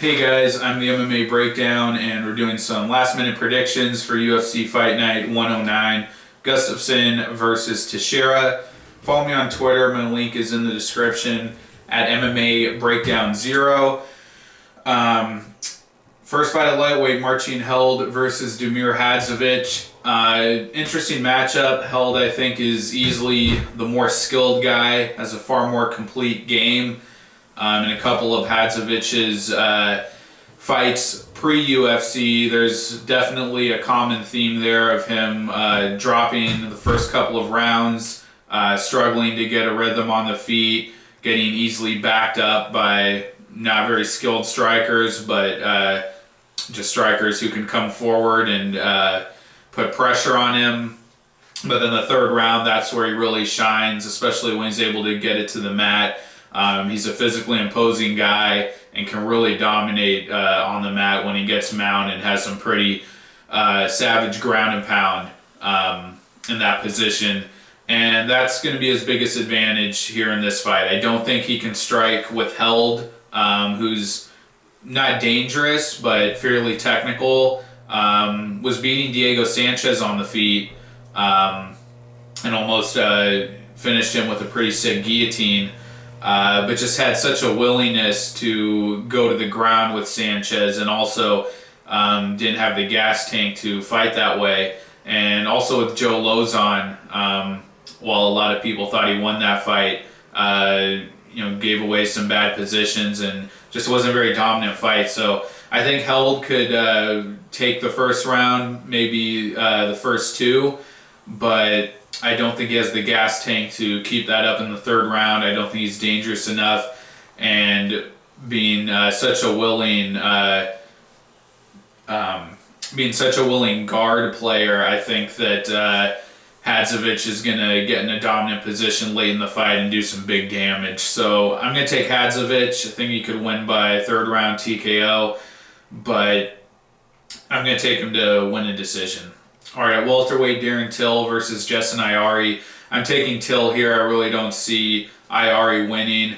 Hey guys, I'm the MMA Breakdown, and we're doing some last-minute predictions for UFC Fight Night 109, Gustafsson versus Teixeira. Follow me on Twitter. My link is in the description at MMA Breakdown 0. First fight at lightweight, Marcin Held versus Hadzovic. Interesting matchup. Held, I think, is easily the more skilled guy, has a far more complete game. In a couple of Hadzovic's fights pre-UFC, there's definitely a common theme there of him dropping the first couple of rounds, struggling to get a rhythm on the feet, getting easily backed up by not very skilled strikers, but just strikers who can come forward and put pressure on him. But then the third round, that's where he really shines, especially when he's able to get it to the mat. He's a physically imposing guy and can really dominate on the mat when he gets mounted and has some pretty savage ground and pound in that position. And that's going to be his biggest advantage here in this fight. I don't think he can strike with Held, who's not dangerous but fairly technical. Was beating Diego Sanchez on the feet and almost finished him with a pretty sick guillotine. But just had such a willingness to go to the ground with Sanchez, and also didn't have the gas tank to fight that way. And also with Joe Lozon, while a lot of people thought he won that fight, gave away some bad positions and just wasn't a very dominant fight. So I think Held could take the first round, maybe the first two, but I don't think he has the gas tank to keep that up in the third round. I don't think he's dangerous enough, and being such a willing guard player, I think that Hadzovic is going to get in a dominant position late in the fight and do some big damage. So I'm going to take Hadzovic. I think he could win by third round TKO, but I'm going to take him to win a decision. All right, welterweight, Darren Till versus Justin Ayari. I'm taking Till here. I really don't see Ayari winning.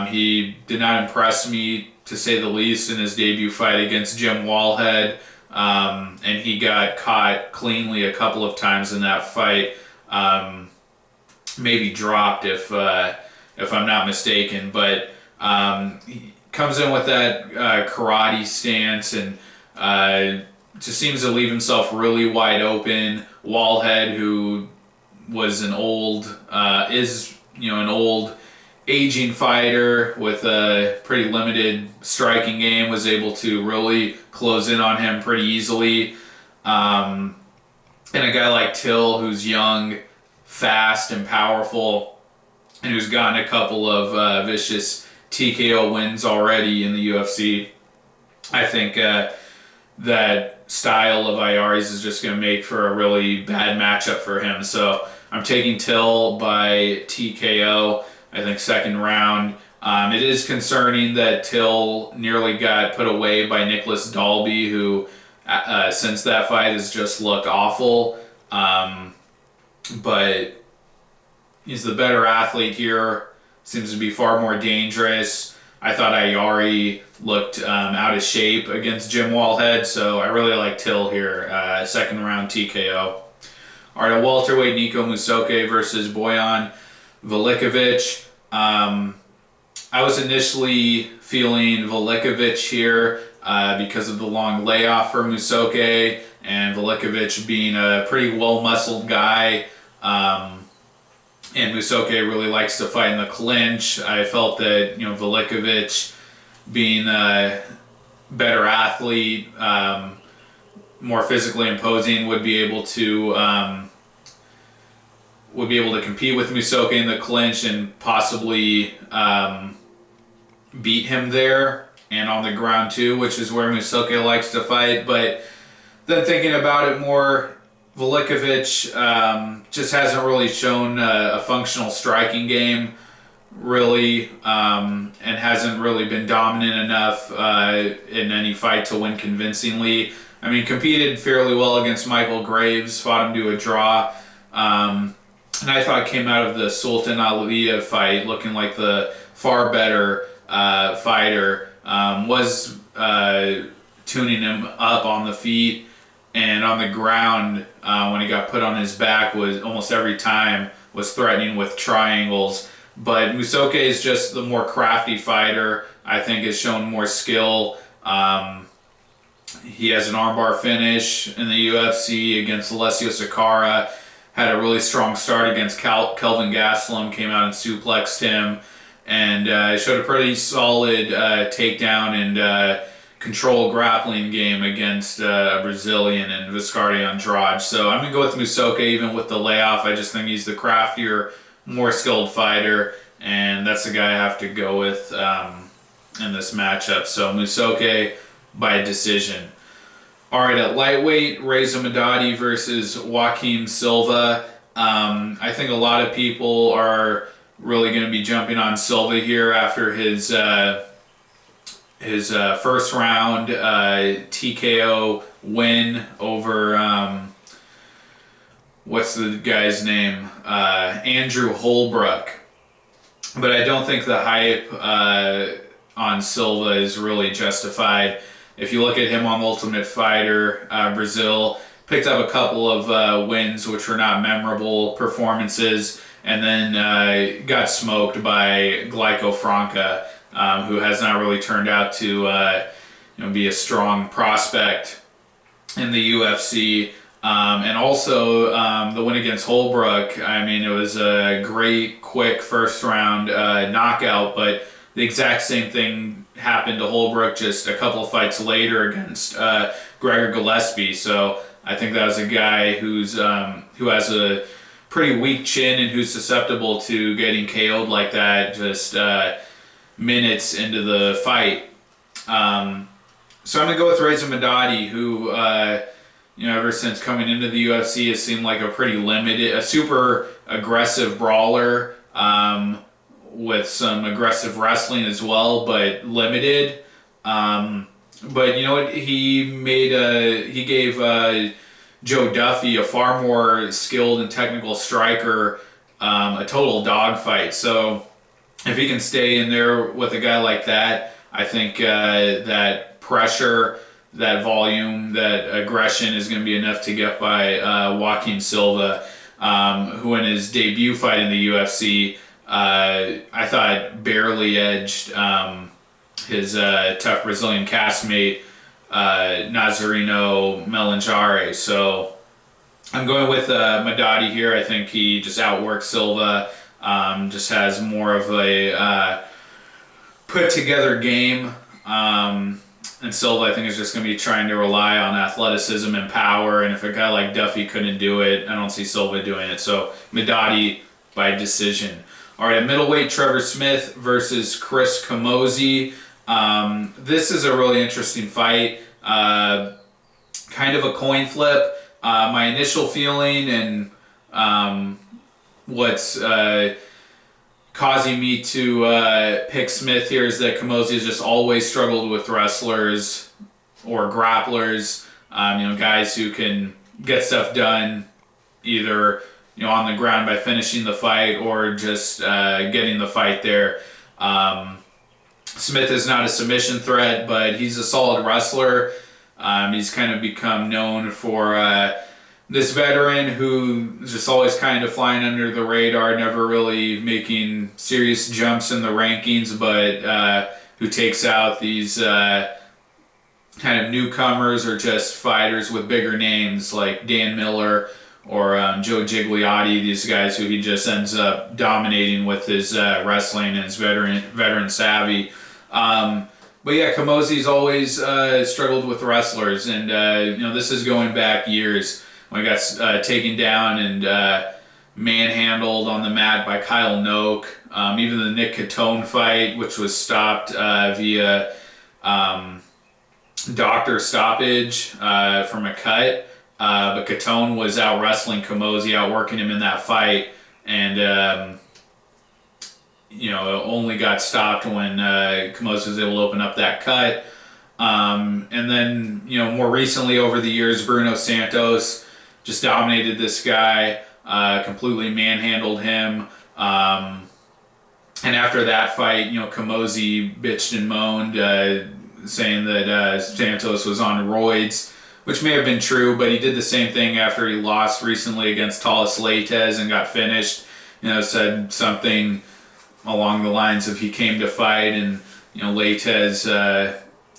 He did not impress me, to say the least, in his debut fight against Jim Wallhead. And he got caught cleanly a couple of times in that fight. Maybe dropped if I'm not mistaken. But he comes in with that karate stance and just seems to leave himself really wide open. Wallhead, who was an old aging fighter with a pretty limited striking game, was able to really close in on him pretty easily. And a guy like Till, who's young, fast, and powerful, and who's gotten a couple of vicious TKO wins already in the UFC, I think that style of Ayari's is just going to make for a really bad matchup for him. So I'm taking Till by TKO, I think second round. It is concerning that Till nearly got put away by Nicholas Dalby, who since that fight has just looked awful. But he's the better athlete here, seems to be far more dangerous. I thought Ayari looked out of shape against Jim Wallhead, so I really like Till here, second round TKO. All right, a welterweight, Nico Musoke versus Bojan Velickovic. I was initially feeling Velickovic here because of the long layoff for Musoke, and Velickovic being a pretty well-muscled guy. And Musoke really likes to fight in the clinch. I felt that Velickovic, being a better athlete, more physically imposing, would be able to compete with Musoke in the clinch and possibly beat him there and on the ground too, which is where Musoke likes to fight. But then thinking about it more, Velickovic just hasn't really shown a functional striking game, really, and hasn't really been dominant enough in any fight to win convincingly. I mean, competed fairly well against Michael Graves, fought him to a draw, and I thought came out of the Sultan Aliyah fight looking like the far better fighter was tuning him up on the feet and on the ground when he got put on his back. Was almost every time was threatening with triangles. But Musoke is just the more crafty fighter. I think has shown more skill. He has an armbar finish in the UFC against Alessio Sakara. Had a really strong start against Kelvin Gastelum. Came out and suplexed him. And showed a pretty solid takedown and control grappling game against Brazilian and Viscardi Andrade. So I'm going to go with Musoke even with the layoff. I just think he's the craftier, more skilled fighter. And that's the guy I have to go with in this matchup. So Musoke by decision. All right, at lightweight, Reza Madadi versus Joaquim Silva. I think a lot of people are really going to be jumping on Silva here after his first round TKO win over what's the guy's name? Andrew Holbrook. But I don't think the hype on Silva is really justified. If you look at him on Ultimate Fighter, Brazil picked up a couple of wins which were not memorable performances, and then got smoked by Glyco Franca, who has not really turned out to be a strong prospect in the UFC. And also the win against Holbrook, I mean, it was a great, quick first round knockout, but the exact same thing happened to Holbrook just a couple of fights later against Gregor Gillespie. So I think that was a guy who has a pretty weak chin and who's susceptible to getting KO'd like that just minutes into the fight. So I'm going to go with Reza Madadi, who ever since coming into the UFC has seemed like a super aggressive brawler, with some aggressive wrestling as well, but limited. But you know what? He gave Joe Duffy, a far more skilled and technical striker, a total dogfight. So if he can stay in there with a guy like that, I think that pressure, that volume, that aggression is going to be enough to get by Joaquim Silva, who in his debut fight in the UFC, I thought barely edged his tough Brazilian castmate, Nazareno Melanjare. So I'm going with Madadi here. I think he just outworks Silva, just has more of a put together game. And Silva, I think, is just going to be trying to rely on athleticism and power. And if a guy like Duffy couldn't do it, I don't see Silva doing it. So Madadi by decision. All right, at middleweight, Trevor Smith versus Chris Camozzi. This is a really interesting fight. Kind of a coin flip. My initial feeling and what's causing me to pick Smith here is that Camozzi has just always struggled with wrestlers or grapplers, guys who can get stuff done either on the ground by finishing the fight or just getting the fight there. Smith is not a submission threat, but he's a solid wrestler. He's kind of become known for this veteran who is just always kind of flying under the radar, never really making serious jumps in the rankings, but who takes out these kind of newcomers or just fighters with bigger names like Dan Miller or Joe Gigliotti, these guys who he just ends up dominating with his wrestling and his veteran savvy. But yeah, Camozzi's always struggled with wrestlers, and this is going back years when he got taken down and manhandled on the mat by Kyle Noak. Even the Nick Catone fight, which was stopped via doctor stoppage from a cut. But Catone was out wrestling Camozzi, outworking him in that fight, and only got stopped when Camozzi was able to open up that cut. And then more recently over the years, Bruno Santos just dominated this guy, completely manhandled him. And after that fight, Camozzi bitched and moaned, saying that Santos was on roids, which may have been true, but he did the same thing after he lost recently against Talis Leites and got finished. Said something along the lines of he came to fight, and Leites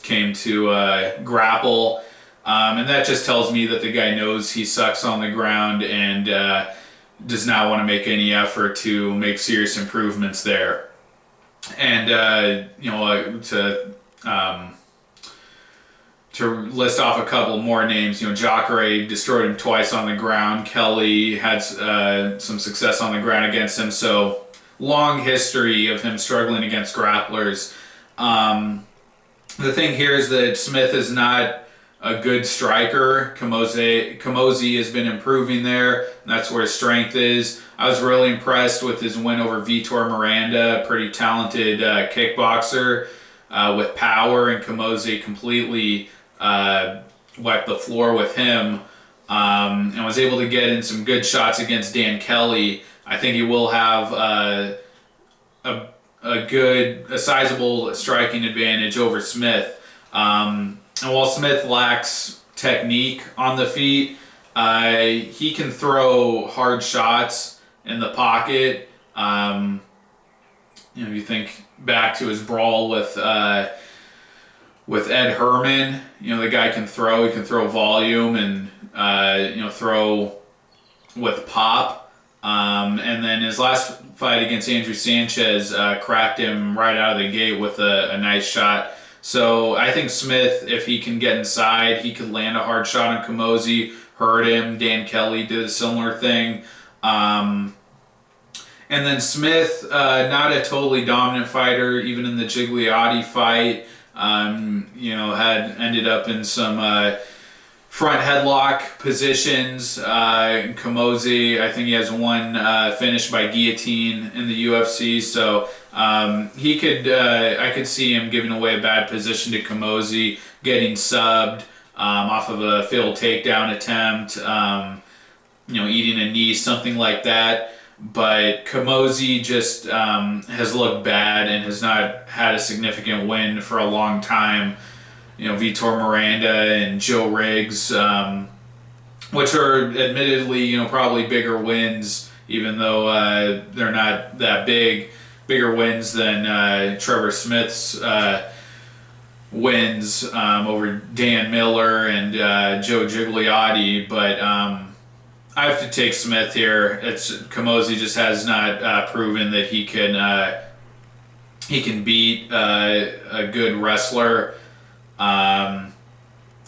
came to grapple, and that just tells me that the guy knows he sucks on the ground and does not want to make any effort to make serious improvements there. And to list off a couple more names, Jacare destroyed him twice on the ground. Kelly had some success on the ground against him. So long history of him struggling against grapplers. The thing here is that Smith is not a good striker. Camozzi has been improving there. That's where his strength is. I was really impressed with his win over Vitor Miranda, a pretty talented kickboxer with power, and Camozzi completely wiped the floor with him, and was able to get in some good shots against Dan Kelly. I think he will have a sizable striking advantage over Smith. And while Smith lacks technique on the feet, he can throw hard shots in the pocket. You think back to his brawl with Ed Herman. The guy can throw. He can throw volume and throw with pop. And then his last fight against Andrew Sanchez cracked him right out of the gate with a nice shot. So I think Smith, if he can get inside, he could land a hard shot on Camozzi, hurt him. Dan Kelly did a similar thing. And then Smith, not a totally dominant fighter, even in the Gigliotti fight, had ended up in some front headlock positions. Camozzi, I think he has one finish by guillotine in the UFC, so he could, I could see him giving away a bad position to Camozzi, getting subbed off of a failed takedown attempt, eating a knee, something like that. But Camozzi just has looked bad and has not had a significant win for a long time. Vitor Miranda and Joe Riggs, which are admittedly, probably bigger wins, even though they're not that big. Bigger wins than Trevor Smith's wins over Dan Miller and Joe Gigliotti, but I have to take Smith here. Camozzi just has not proven that he can beat a good wrestler, and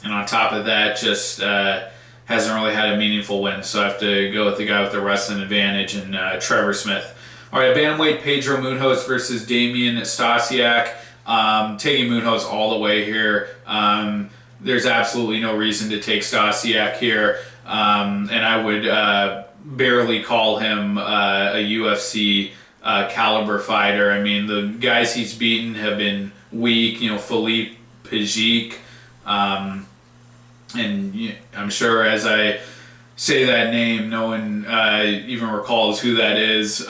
on top of that, just hasn't really had a meaningful win. So I have to go with the guy with the wrestling advantage and Trevor Smith. All right, bantamweight Pedro Munhoz versus Damian Stasiak. Taking Munhoz all the way here. There's absolutely no reason to take Stasiak here. And I would barely call him a UFC caliber fighter. I mean, the guys he's beaten have been weak. Philippe Pajik. And I'm sure as I say that name, no one even recalls who that is.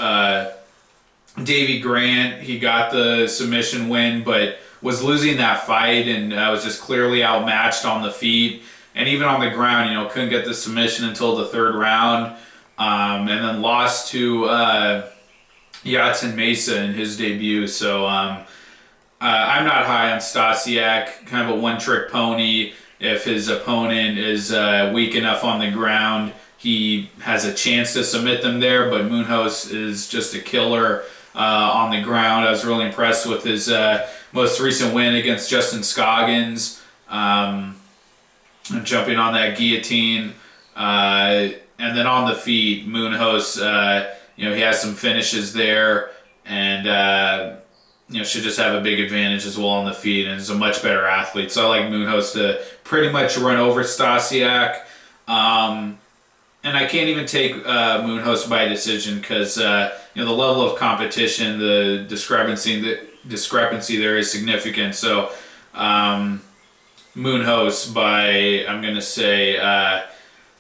Davey Grant, he got the submission win, but was losing that fight and was just clearly outmatched on the feet. And even on the ground, couldn't get the submission until the third round. And then lost to Yatsen Mesa in his debut. So I'm not high on Stasiak, kind of a one-trick pony. If his opponent is weak enough on the ground, he has a chance to submit them there, but Munhoz is just a killer on the ground. I was really impressed with his most recent win against Justin Scoggins. Jumping on that guillotine, and then on the feet, Munhoz, he has some finishes there, and should just have a big advantage as well on the feet, and is a much better athlete. So I like Munhoz to pretty much run over Stasiak, and I can't even take Munhoz by decision because the level of competition, the discrepancy there is significant. So. Munhoz by, I'm going to say,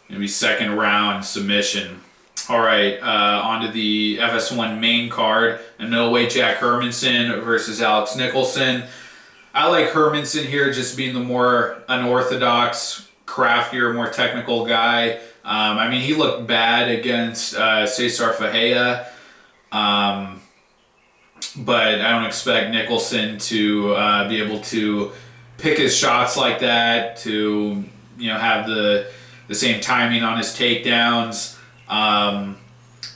maybe second round submission. All right, onto the FS1 main card. A middleweight Jack Hermansson versus Alex Nicholson. I like Hermansson here, just being the more unorthodox, craftier, more technical guy. I mean, he looked bad against Cesar Ferreira, but I don't expect Nicholson to be able to pick his shots like that, to have the same timing on his takedowns.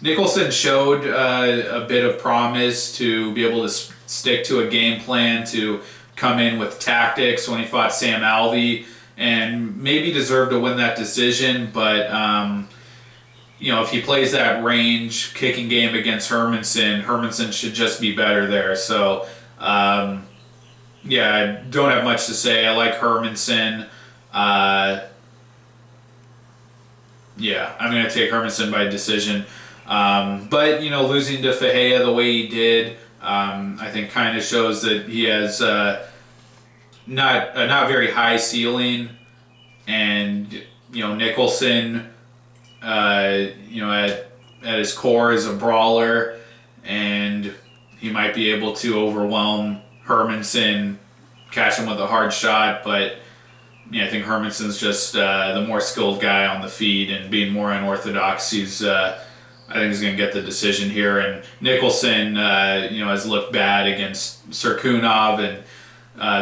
Nicholson showed a bit of promise to be able to stick to a game plan, to come in with tactics when he fought Sam Alvey, and maybe deserved to win that decision. But if he plays that range kicking game against Hermansson should just be better there. So I don't have much to say. I like Hermansson. I'm going to take Hermansson by decision. But losing to Ferreira the way he did, I think kind of shows that he has not very high ceiling, and Nicholson, at his core is a brawler, and he might be able to overwhelm Hermansson, catch him with a hard shot, but I think Hermansson's just the more skilled guy on the feet, and being more unorthodox, I think he's going to get the decision here. And Nicholson, has looked bad against Cirkunov and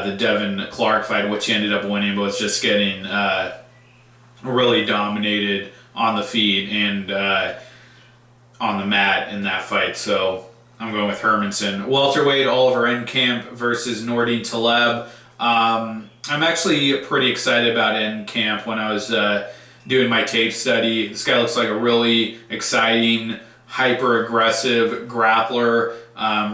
the Devin Clark fight, which he ended up winning, but was just getting really dominated on the feet and on the mat in that fight. So I'm going with Hermansson. Welterweight Oliver Enkamp versus Nordin Taleb. I'm actually pretty excited about Enkamp. When I was doing my tape study, this guy looks like a really exciting, hyper-aggressive grappler,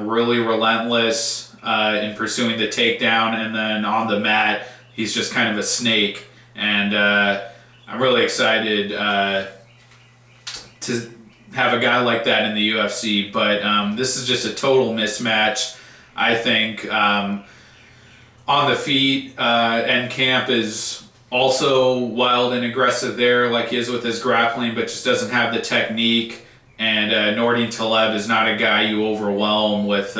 really relentless in pursuing the takedown, and then on the mat, he's just kind of a snake. And I'm really excited to have a guy like that in the UFC, but this is just a total mismatch, I think. On the feet, Enkamp is also wild and aggressive there, like he is with his grappling, but just doesn't have the technique. And Nordin Taleb is not a guy you overwhelm with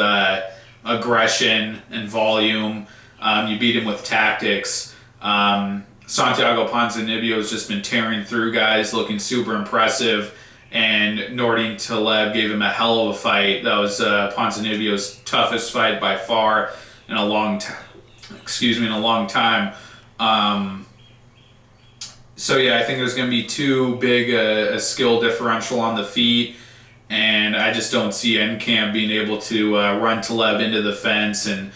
aggression and volume. You beat him with tactics. Santiago Ponzinibbio has just been tearing through guys, looking super impressive. And Nordin Taleb gave him a hell of a fight. That was Ponzinibbio's toughest fight by far in a long time. So I think there's going to be too big a skill differential on the feet, and I just don't see Enkamp being able to run Taleb into the fence and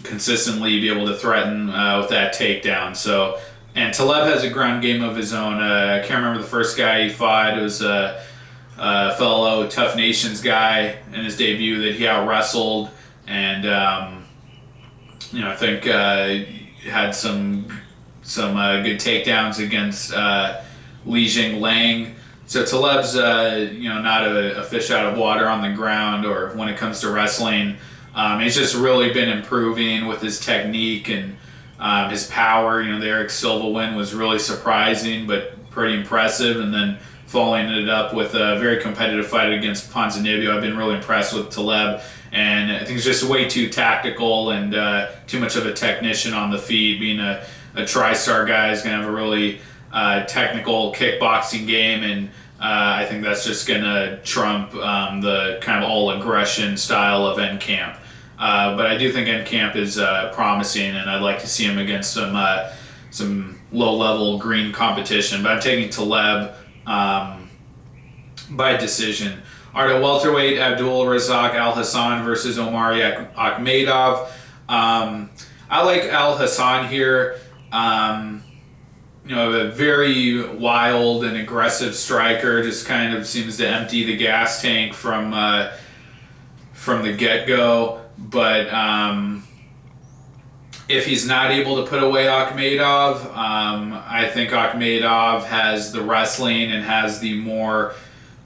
consistently be able to threaten with that takedown. So, and Taleb has a ground game of his own. I can't remember the first guy he fought. It was a fellow Tough Nations guy in his debut that he out-wrestled, and I think he had some good takedowns against Li Jing Lang. So Taleb's not a fish out of water on the ground or when it comes to wrestling. He's just really been improving with his technique and his power. The Eric Silva win was really surprising but pretty impressive, and then following it up with a very competitive fight against Ponzinibbio. I've been really impressed with Taleb, and I think he's just way too tactical and too much of a technician on the feet. Being a TriStar guy is going to have a really technical kickboxing game, and I think that's just going to trump the kind of all-aggression style of Enkamp. But I do think Enkamp is promising, and I'd like to see him against some low-level green competition. But I'm taking Taleb by decision. All right, at welterweight, Abdul Razak Alhassan versus Omari Akhmedov. I like Alhassan here. A very wild and aggressive striker, just kind of seems to empty the gas tank from the get-go. But if he's not able to put away Akhmedov, I think Akhmedov has the wrestling and has the more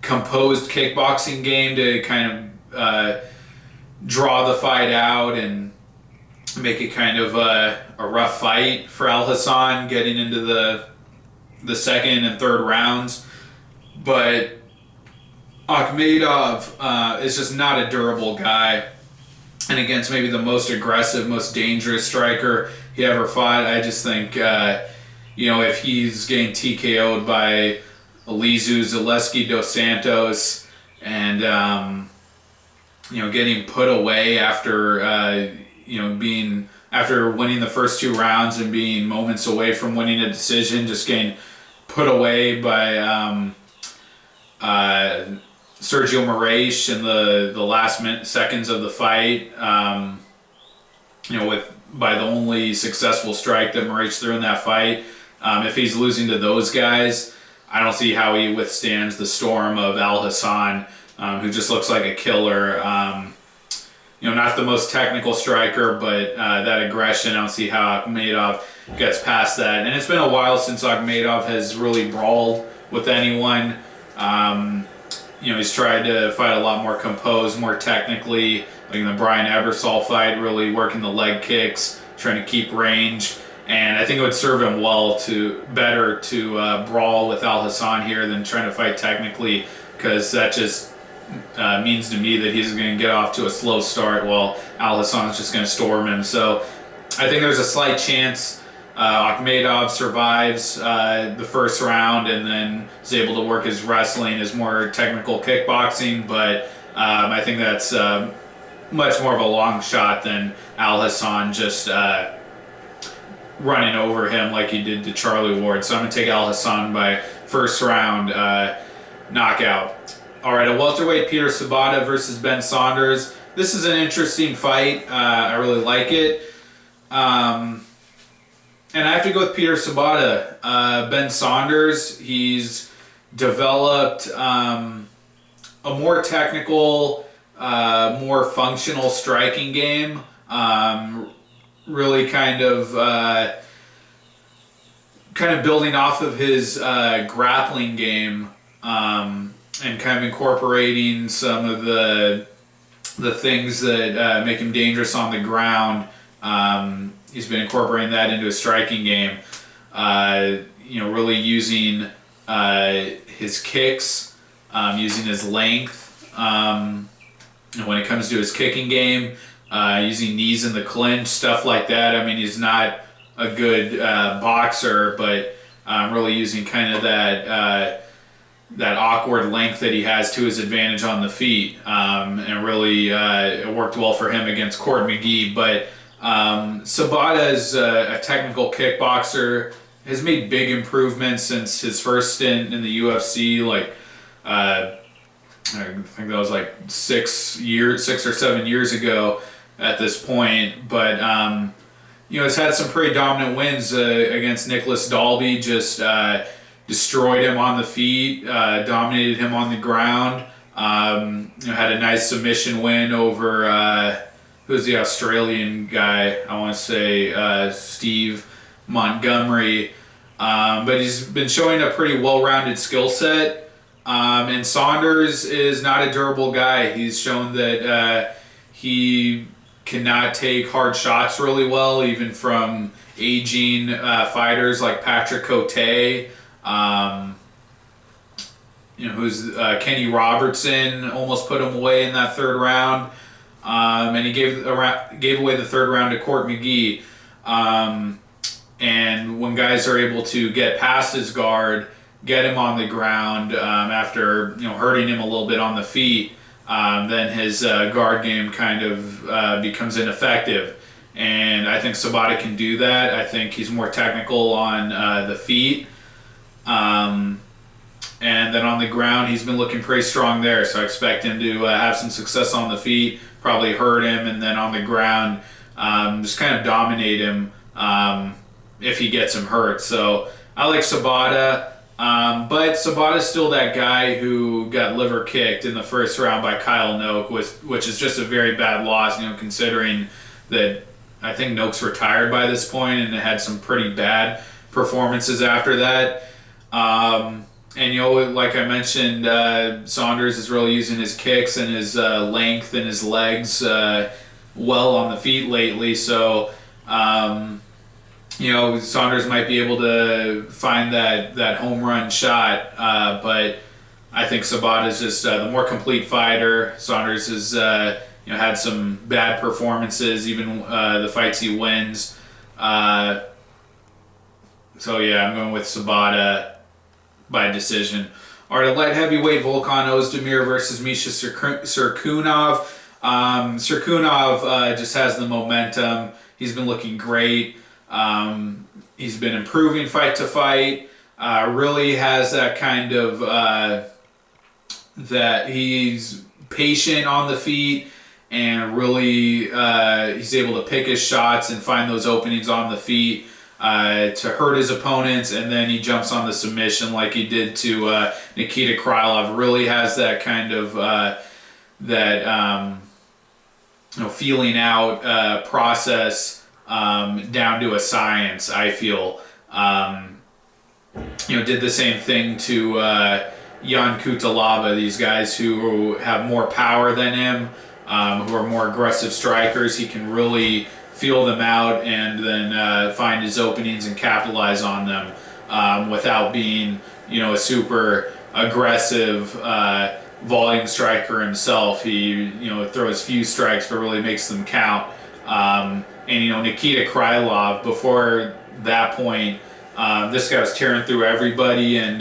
composed kickboxing game to kind of draw the fight out and make it kind of a rough fight for Alhassan getting into the second and third rounds. but Akhmedov is just not a durable guy. And against maybe the most aggressive, most dangerous striker he ever fought, I just think, if he's getting TKO'd by Alizu Zaleski dos Santos and, getting put away after, after winning the first 2 rounds and being moments away from winning a decision, just getting put away by Sergio Moraes in the last seconds of the fight, by the only successful strike that Moraes threw in that fight. If he's losing to those guys, I don't see how he withstands the storm of Alhassan, who just looks like a killer. Not the most technical striker, but that aggression, I don't see how Akhmedov gets past that. And it's been a while since Akhmedov has really brawled with anyone. He's tried to fight a lot more composed, more technically, like in the Brian Ebersol fight, really working the leg kicks, trying to keep range. And I think it would serve him better to brawl with Alhassan here than trying to fight technically, because that just means to me that he's going to get off to a slow start while Alhassan's just going to storm him. So I think there's a slight chance Akhmedov survives the first round and then is able to work his wrestling, his more technical kickboxing, but I think that's much more of a long shot than Alhassan just running over him like he did to Charlie Ward. So I'm going to take Alhassan by first round knockout. All right, a welterweight, Peter Sobotta versus Ben Saunders. This is an interesting fight. I really like it. And I have to go with Peter Sobotta. Ben Saunders, he's developed a more technical, more functional striking game. Really kind of building off of his grappling game, and kind of incorporating some of the things that make him dangerous on the ground. He's been incorporating that into his striking game. Really using his kicks, using his length. And when it comes to his kicking game, using knees in the clinch, stuff like that. I mean, he's not a good boxer, but really using kind of that awkward length that he has to his advantage on the feet. And really, it worked well for him against Court McGee. But Sobotta is a technical kickboxer, has made big improvements since his first stint in the UFC. I think that was like 6 or 7 years ago at this point. But has had some pretty dominant wins against Nicholas Dalby. Just destroyed him on the feet, dominated him on the ground. Had a nice submission win over who's the Australian guy? I want to say Steve Montgomery. But he's been showing a pretty well-rounded skill set. And Saunders is not a durable guy. He's shown that he cannot take hard shots really well, even from aging fighters like Patrick Cote. Who's Kenny Robertson almost put him away in that third round. And he gave away the third round to Court McGee. And when guys are able to get past his guard, get him on the ground after hurting him a little bit on the feet, then his guard game kind of becomes ineffective. And I think Sobotta can do that. I think he's more technical on the feet. And then on the ground, he's been looking pretty strong there. So I expect him to have some success on the feet, probably hurt him, and then on the ground, just kind of dominate him if he gets him hurt. So I like Sobotta. But Sobotta's still that guy who got liver kicked in the first round by Kyle Noak, which is just a very bad loss, considering that I think Noak's retired by this point and had some pretty bad performances after that. And like I mentioned, Saunders is really using his kicks and his length and his legs well on the feet lately. So, Saunders might be able to find that home run shot. But I think Sobotta is just the more complete fighter. Saunders has had some bad performances, even the fights he wins. So yeah, I'm going with Sobotta by decision. All right, light heavyweight, Volkan Oezdemir versus Misha Cirkunov. Cirkunov just has the momentum. He's been looking great. He's been improving fight to fight. Really has that kind of that he's patient on the feet, and really he's able to pick his shots and find those openings on the feet to hurt his opponents, and then he jumps on the submission like he did to Nikita Krylov. Really has that kind of feeling out process down to a science, I feel. Did the same thing to Jan Kutalaba, these guys who have more power than him, who are more aggressive strikers. He can really feel them out and then find his openings and capitalize on them without being, a super aggressive volume striker himself. He, throws few strikes but really makes them count. And Nikita Krylov, before that point, this guy was tearing through everybody, and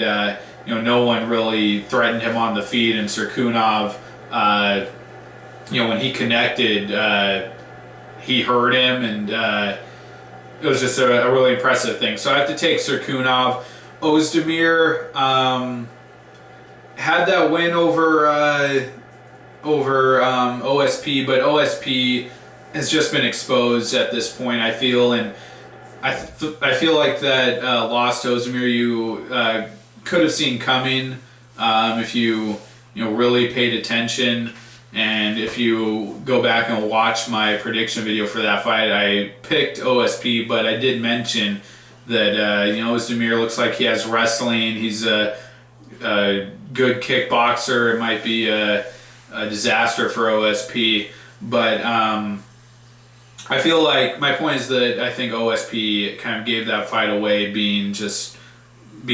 no one really threatened him on the feet. And Cirkunov, when he connected, he hurt him, and it was just a really impressive thing. So I have to take Cirkunov. Oezdemir had that win over OSP, but OSP has just been exposed at this point, I feel, and I feel like that loss to Oezdemir you could have seen coming if you really paid attention. And if you go back and watch my prediction video for that fight, I picked OSP, but I did mention that Oezdemir looks like he has wrestling. He's a good kickboxer. It might be a disaster for OSP, but I feel like my point is that I think OSP kind of gave that fight away, being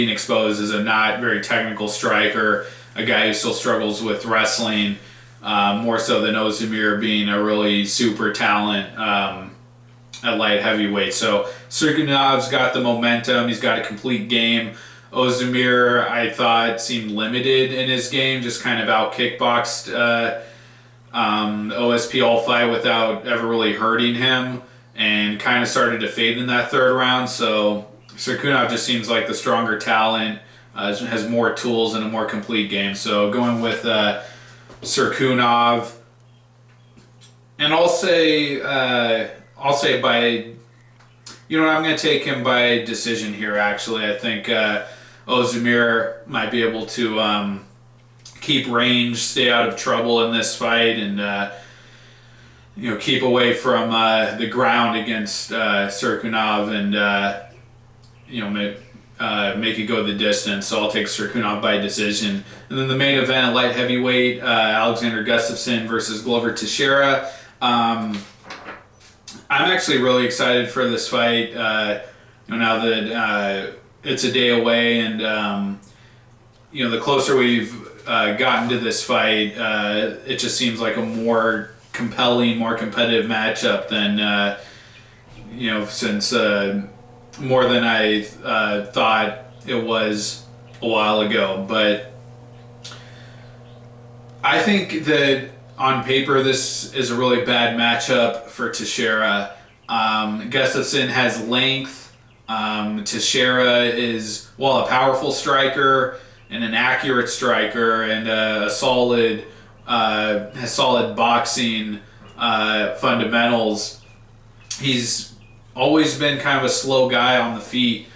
exposed as a not very technical striker, a guy who still struggles with wrestling. More so than Oezdemir being a really super talent at light heavyweight. So Cirkunov's got the momentum. He's got a complete game. Oezdemir, I thought, seemed limited in his game, just kind of out kickboxed OSP all fight without ever really hurting him, and kind of started to fade in that third round. So Cirkunov just seems like the stronger talent, has more tools and a more complete game. So going with Cirkunov, and I'll say by, I'm going to take him by decision here. Actually, I think Oezdemir might be able to keep range, stay out of trouble in this fight, and keep away from the ground against Cirkunov, and make it go the distance. So I'll take Cirkunov by decision. And then the main event, light heavyweight, Alexander Gustafsson versus Glover Teixeira. I'm actually really excited for this fight. Now that it's a day away, and the closer we've gotten to this fight, it just seems like a more compelling, more competitive matchup than since more than I thought it was a while ago. But I think that on paper this is a really bad matchup for Teixeira. Gustafsson has length. Teixeira is, a powerful striker and an accurate striker, and has solid boxing fundamentals. He's always been kind of a slow guy on the feet,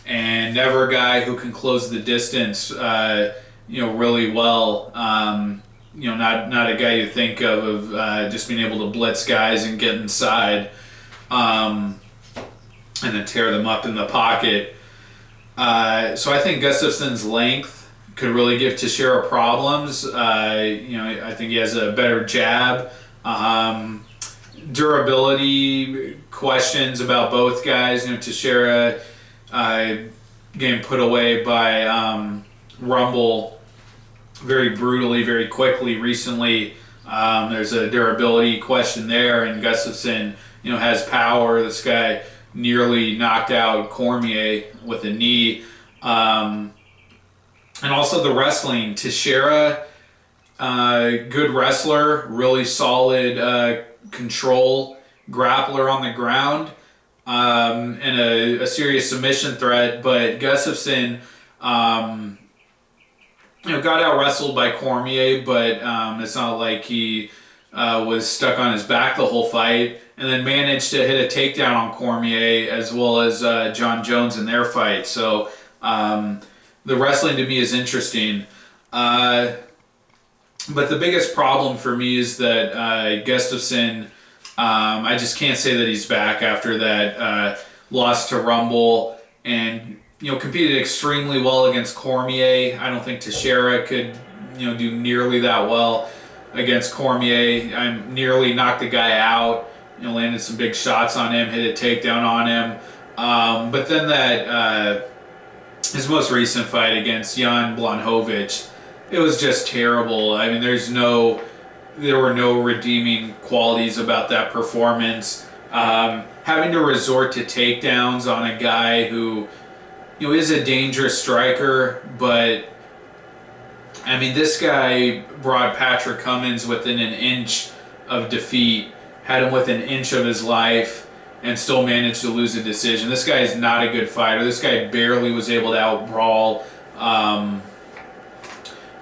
and never a guy who can close the distance really well. Not a guy you think of just being able to blitz guys and get inside and then tear them up in the pocket. So I think Gustafsson's length could really give Teixeira problems. I think he has a better jab. Durability questions about both guys. Teixeira getting put away by Rumble very brutally, very quickly recently. There's a durability question there, and Gustafsson, has power. This guy nearly knocked out Cormier with a knee. And also the wrestling. Teixeira, good wrestler, really solid control grappler on the ground, and a serious submission threat. But Gustafsson, got out wrestled by Cormier, but it's not like he was stuck on his back the whole fight, and then managed to hit a takedown on Cormier as well as John Jones in their fight. So the wrestling to me is interesting. But the biggest problem for me is that Gustafsson, I just can't say that he's back after that loss to Rumble, and competed extremely well against Cormier. I don't think Teixeira could do nearly that well against Cormier. I nearly knocked the guy out. Landed some big shots on him, hit a takedown on him. But then that his most recent fight against Jan Blachowicz, it was just terrible. I mean, there were no redeeming qualities about that performance. Having to resort to takedowns on a guy who is a dangerous striker, but I mean, this guy brought Patrick Cummins within an inch of defeat, had him within an inch of his life, and still managed to lose a decision. This guy is not a good fighter. This guy barely was able to out-brawl.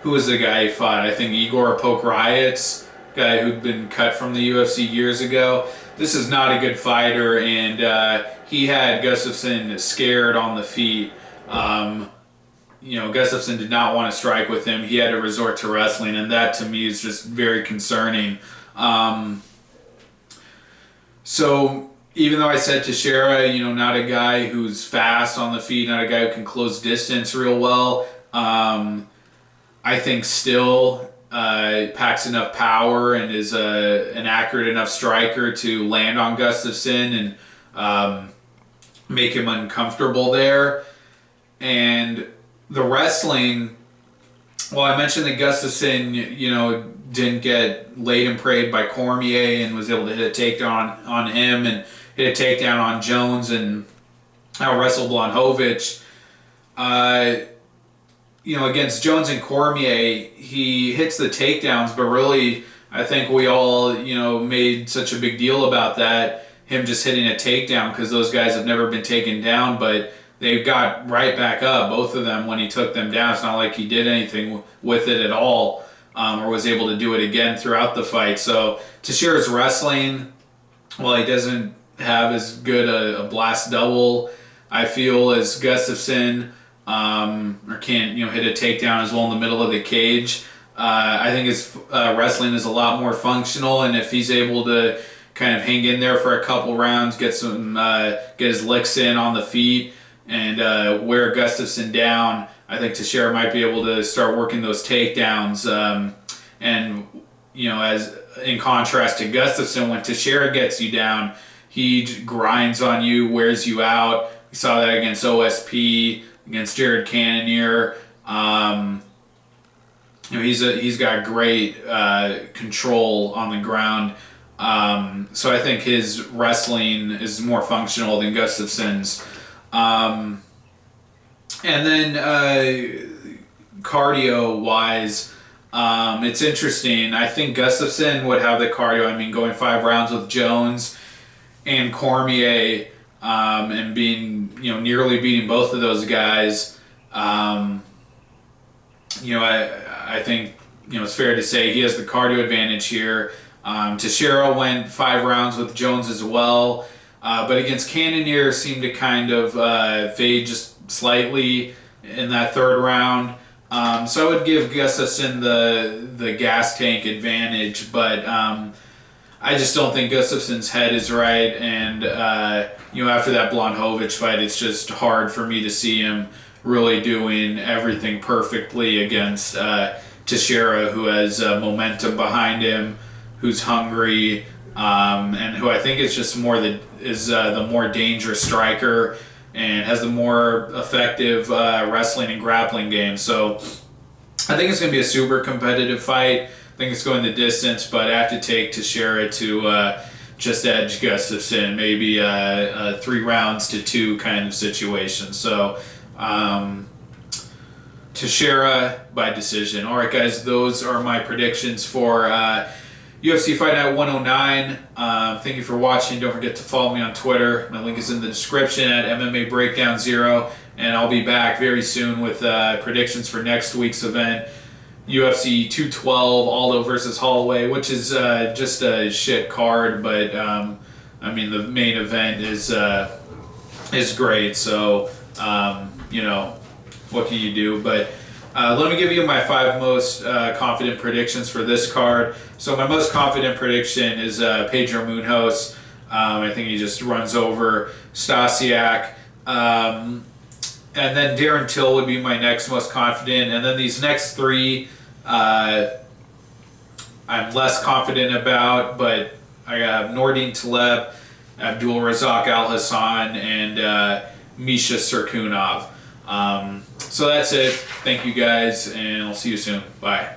Who was the guy he fought? I think Igor Pokrayets, guy who'd been cut from the UFC years ago. This is not a good fighter, and he had Gustafsson scared on the feet. Gustafsson did not want to strike with him. He had to resort to wrestling, and that to me is just very concerning. So even though I said Teixeira, not a guy who's fast on the feet, not a guy who can close distance real well, I think still packs enough power and is an accurate enough striker to land on Gustafsson and make him uncomfortable there. And the wrestling, well, I mentioned that Gustafsson, didn't get laid and prayed by Cormier and was able to hit a takedown on him and hit a takedown on Jones and out-wrestle Blachowicz. Against Jones and Cormier, he hits the takedowns, but really, I think we all, made such a big deal about that, him just hitting a takedown, because those guys have never been taken down, but they got right back up, both of them, when he took them down. It's not like he did anything with it at all, or was able to do it again throughout the fight. So Teixeira's wrestling, while he doesn't have as good a blast double, I feel, as Gustafsson, or can't hit a takedown as well in the middle of the cage. I think his wrestling is a lot more functional, and if he's able to kind of hang in there for a couple rounds, get his licks in on the feet, and wear Gustafsson down, I think Teixeira might be able to start working those takedowns. As in contrast to Gustafsson, when Teixeira gets you down, he grinds on you, wears you out. We saw that against OSP, against Jared Cannonier. He's got great control on the ground. So I think his wrestling is more functional than Gustafsson's. And then cardio-wise, it's interesting. I think Gustafsson would have the cardio. I mean, going 5 rounds with Jones and Cormier, and being, nearly beating both of those guys. I think, it's fair to say he has the cardio advantage here. Teixeira went 5 rounds with Jones as well. But against Cannonier seemed to kind of fade just slightly in that 3rd round. So I would give Gustafsson the gas tank advantage, but I just don't think Gustafsson's head is right, and after that Blachowicz fight, it's just hard for me to see him really doing everything perfectly against Teixeira, who has momentum behind him, who's hungry, and who I think is just the more dangerous striker and has the more effective wrestling and grappling game. So I think it's going to be a super competitive fight. I think it's going the distance, but I have to take Teixeira to just edge Gustafsson, maybe a 3 rounds to 2 kind of situation. So Teixeira by decision. All right, guys, those are my predictions for UFC Fight Night 109. Thank you for watching. Don't forget to follow me on Twitter. My link is in the description at MMA Breakdown 0. And I'll be back very soon with predictions for next week's event, UFC 212, Aldo versus Holloway, which is just a shit card, but I mean the main event is great. So you know, what can you do? But let me give you my 5 most confident predictions for this card. So my most confident prediction is Pedro Munhoz. I think he just runs over Stasiak. And then Darren Till would be my next most confident. And then these next 3, I'm less confident about, but I have Nordin Taleb, Abdul Razak Alhassan, and Misha Cirkunov. So that's it. Thank you guys, and I'll see you soon. Bye.